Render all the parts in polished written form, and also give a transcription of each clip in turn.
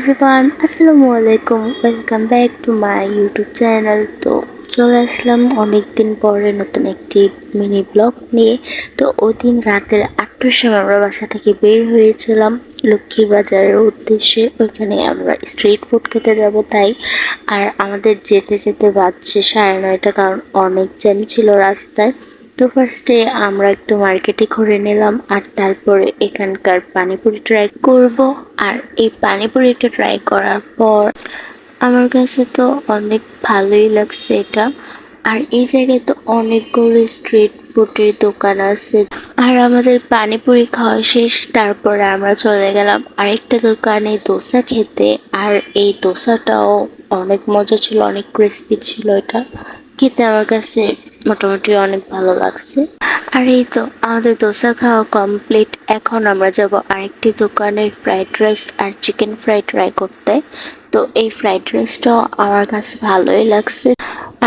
Everyone, আসসালামু আলাইকুম। Welcome back to my YouTube channel. তো চলে আসলাম অনেকদিন পরে নতুন একটি মিনি ব্লগ নিয়ে। তো ওই দিন রাতের ৮টার সময় আমরা বাসা থেকে বের হয়েছিলাম লক্ষ্মীবাজারের উদ্দেশ্যে। ওইখানে আমরা স্ট্রিট ফুড খেতে যাব তাই। আর আমাদের যেতে যেতে বাজছে 9:30, কারণ অনেক জ্যাম ছিল রাস্তায়। তো ফার্স্টে আমরা একটু মার্কেটে ঘুরে নিলাম, আর তারপরে এখানকার পানিপুরি ট্রাই করব। আর এই পানিপুরিটা ট্রাই করার পর আমার কাছে তো অনেক ভালোই লাগছে এটা। আর এই জায়গায় তো অনেকগুলো স্ট্রিট ফুডের দোকান আছে। আর আমাদের পানিপুরি খাওয়া শেষ, তারপরে আমরা চলে গেলাম আরেকটা দোকানে দোসা খেতে। আর এই দোসাটাও অনেক মজা ছিল, অনেক ক্রিস্পি ছিল। এটা খেতে আমার কাছে মোটামুটি অনেক ভালো লাগছে। আর এই তো আমাদের দোসা খাওয়া কমপ্লিট। এখন আমরা যাব আরেকটি দোকানের ফ্রাইড রাইস আর চিকেন ফ্রাই ট্রাই করতে। তো এই ফ্রাইড রাইসটাও আমার কাছে ভালোই লাগছে।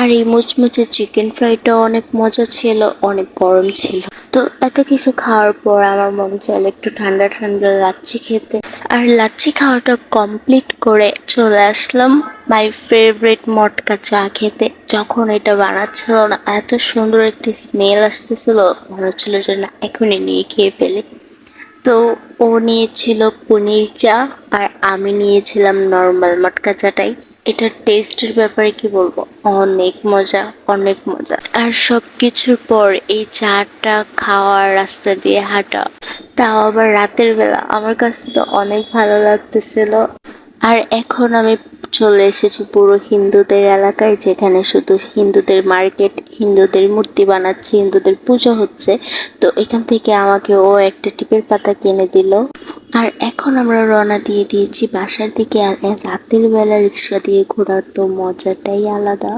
আর এই মুচমুচে চিকেন ফ্রাইটাও অনেক মজা ছিল, অনেক গরম ছিল। তো এত কিছু খাওয়ার পর আমার মন চাইলো একটু ঠান্ডা ঠান্ডা লাচ্ছি খেতে। আর লাচ্ছি খাওয়াটা কমপ্লিট করে চলে আসলাম মাই ফেভারিট মটকা চা খেতে। যখন এটা বানাচ্ছিল না, এত সুন্দর একটি স্মেল আসতেছিল, মনে হচ্ছিল যে না এখনই নিয়ে খেয়ে ফেলে। তো ও নিয়েছিল পনির চা আর আমি নিয়েছিলাম নর্মাল মটকা চাটাই। এটার টেস্টের ব্যাপারে কি বলবো, অনেক মজা, অনেক মজা। আর সব কিছুর পর এই চাটা খাওয়ার রাস্তা দিয়ে হাঁটা, তাও আবার রাতের বেলা, আমার কাছে তো অনেক ভালো লাগতেছিল। আর এখন আমি চলে এসেছি পুরো হিন্দুদের এলাকায়, যেখানে শুধু হিন্দুদের মার্কেট, হিন্দুদের মূর্তি বানাচ্ছে, হিন্দুদের পুজো হচ্ছে। তো এখান থেকে আমাকে ও একটা টিপের পাতা কিনে দিল। আর এখন আমরা রওনা দিয়ে দিয়েছি বাসার দিকে। আর রাতের বেলা রিক্সা দিয়ে ঘোরার তো মজাটাই আলাদা।